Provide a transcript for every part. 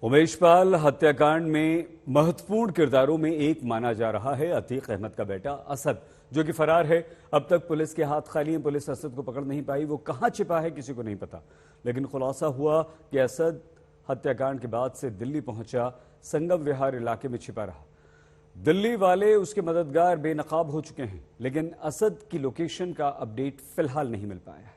उमेश पाल हत्याकांड में महत्वपूर्ण किरदारों में एक माना जा रहा है अतीक अहमद का बेटा असद, जो कि फरार है। अब तक पुलिस के हाथ खाली हैं। पुलिस असद को पकड़ नहीं पाई। वो कहां छिपा है किसी को नहीं पता, लेकिन खुलासा हुआ कि असद हत्याकांड के बाद से दिल्ली पहुंचा, संगम विहार इलाके में छिपा रहा। दिल्ली वाले उसके मददगार बेनकाब हो चुके हैं, लेकिन असद की लोकेशन का अपडेट फिलहाल नहीं मिल पाया है।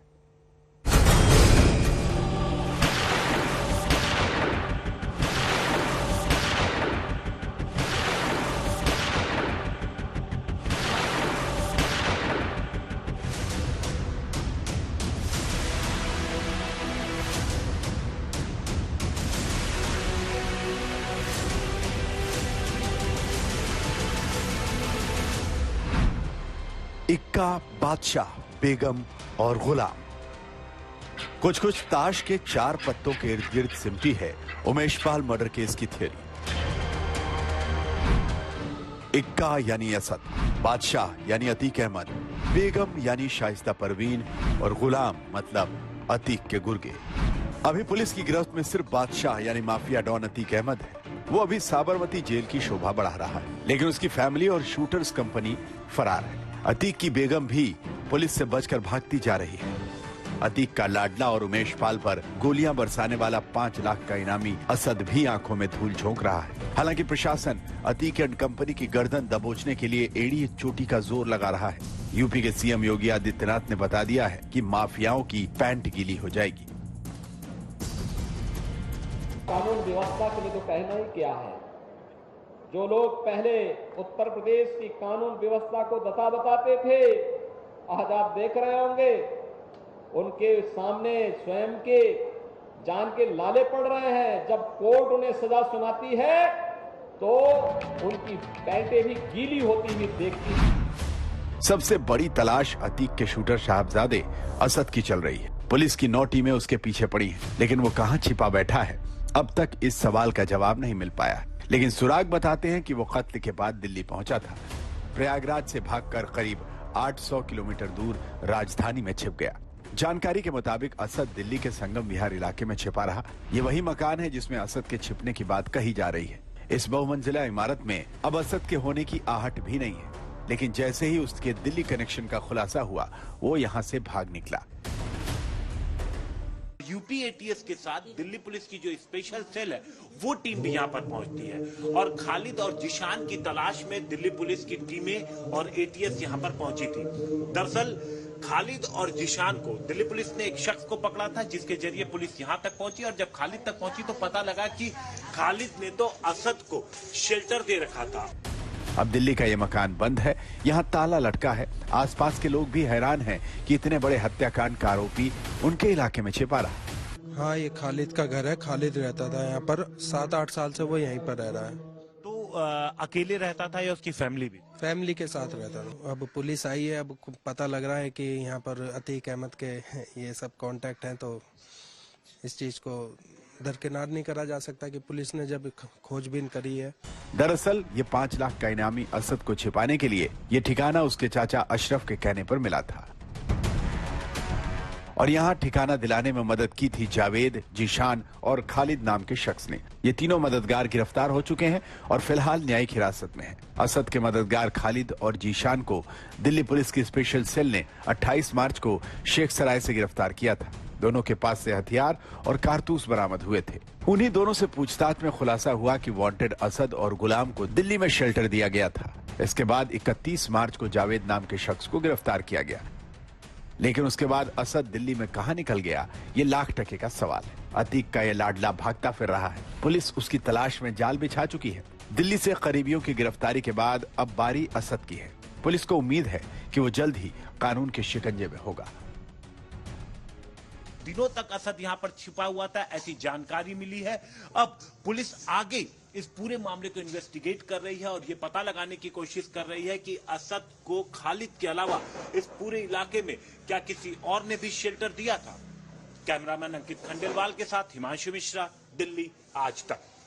इक्का, बादशाह, बेगम और गुलाम, कुछ कुछ ताश के चार पत्तों के इर्द गिर्द सिमटी है उमेश पाल मर्डर केस की थ्योरी। इक्का यानी असद, बादशाह यानी अतीक अहमद, बेगम यानी शाइस्ता परवीन और गुलाम मतलब अतीक के गुर्गे। अभी पुलिस की गिरफ्त में सिर्फ बादशाह यानी माफिया डॉन अतीक अहमद है। वो अभी साबरमती जेल की शोभा बढ़ा रहा है, लेकिन उसकी फैमिली और शूटर्स कंपनी फरार है। अतीक की बेगम भी पुलिस से बचकर भागती जा रही है। अतीक का लाडला और उमेश पाल पर गोलियां बरसाने वाला 5 लाख का इनामी असद भी आंखों में धूल झोंक रहा है। हालांकि प्रशासन अतीक एंड कंपनी की गर्दन दबोचने के लिए एड़ी चोटी का जोर लगा रहा है। यूपी के सीएम योगी आदित्यनाथ ने बता दिया है कि माफियाओं की पैंट गीली हो जाएगी। कानून व्यवस्था के लिए तो कहना ही क्या है। जो लोग पहले उत्तर प्रदेश की कानून व्यवस्था को दता बताते थे, आज आप देख रहे होंगे उनके सामने स्वयं के जान के लाले पड़ रहे हैं। जब कोर्ट उन्हें सजा सुनाती है तो उनकी पैंटें भी गीली होती हुई देखती है। सबसे बड़ी तलाश अतीक के शूटर साहबजादे असद की चल रही है। पुलिस की 9 टीमें उसके पीछे पड़ी हैं, लेकिन वो कहां छिपा बैठा है, अब तक इस सवाल का जवाब नहीं मिल पाया। लेकिन सुराग बताते हैं कि वो कत्ल के बाद दिल्ली पहुंचा था। प्रयागराज से भागकर करीब 800 किलोमीटर दूर राजधानी में छिप गया। जानकारी के मुताबिक असद दिल्ली के संगम विहार इलाके में छिपा रहा। ये वही मकान है जिसमें असद के छिपने की बात कही जा रही है। इस बहुमंजिला इमारत में अब असद के होने की आहट भी नहीं है, लेकिन जैसे ही उसके दिल्ली कनेक्शन का खुलासा हुआ, वो यहाँ से भाग निकला। यूपी एटीएस के साथ दिल्ली पुलिस की जो स्पेशल सेल है वो टीम भी यहाँ पर पहुंचती है और खालिद और जिशान की तलाश में दिल्ली पुलिस की टीमें और एटीएस यहाँ पर पहुंची थी। दरअसल खालिद और जिशान को दिल्ली पुलिस ने एक शख्स को पकड़ा था, जिसके जरिए पुलिस यहाँ तक पहुंची। और जब खालिद तक पहुंची तो पता लगा कि खालिद ने तो असद को शेल्टर दे रखा था। अब दिल्ली का ये मकान बंद है, यहाँ ताला लटका है। आसपास के लोग भी हैरान हैं कि इतने बड़े हत्याकांड का आरोपी उनके इलाके में छिपा रहा। हाँ, ये खालिद का घर है। खालिद रहता था यहाँ पर 7-8 साल से, वो यहीं पर रह रहा है। तो अकेले रहता था या उसकी फैमिली भी? फैमिली के साथ रहता था। अब पुलिस आई है, अब पता लग रहा है कि यहाँ पर अतीक अहमद के ये सब कांटेक्ट हैं, तो इस चीज को दरकिनार नहीं करा जा सकता कि पुलिस ने जब खोजबीन करी है। दरअसल ये 5 लाख का इनामी असद को छिपाने के लिए ये ठिकाना उसके चाचा अशरफ के कहने पर मिला था, और यहाँ ठिकाना दिलाने में मदद की थी जावेद, जिशान और खालिद नाम के शख्स ने। ये तीनों मददगार गिरफ्तार हो चुके हैं और फिलहाल न्यायिक हिरासत में हैं। असद के मददगार खालिद और जिशान को दिल्ली पुलिस की स्पेशल सेल ने 28 मार्च को शेख सराय से गिरफ्तार किया था। दोनों के पास से हथियार और कारतूस बरामद हुए थे। उन्हीं दोनों से पूछताछ में खुलासा हुआ कि वांटेड असद और गुलाम को दिल्ली में शेल्टर दिया गया था। इसके बाद 31 मार्च को जावेद नाम के शख्स को गिरफ्तार किया गया, लेकिन उसके बाद असद दिल्ली में कहां निकल गया, ये लाख टके का सवाल है। अतीक का ये लाडला भागता फिर रहा है। पुलिस उसकी तलाश में जाल बिछा चुकी है। दिल्ली से करीबियों की गिरफ्तारी के बाद अब बारी असद की है। पुलिस को उम्मीद है कि वो जल्द ही कानून के शिकंजे में होगा। दिनों तक असद यहाँ पर छिपा हुआ था, ऐसी जानकारी मिली है। अब पुलिस आगे इस पूरे मामले को इन्वेस्टिगेट कर रही है और ये पता लगाने की कोशिश कर रही है कि असद को खालिद के अलावा इस पूरे इलाके में क्या किसी और ने भी शेल्टर दिया था। कैमरामैन अंकित खंडेलवाल के साथ हिमांशु मिश्रा, दिल्ली आज तक।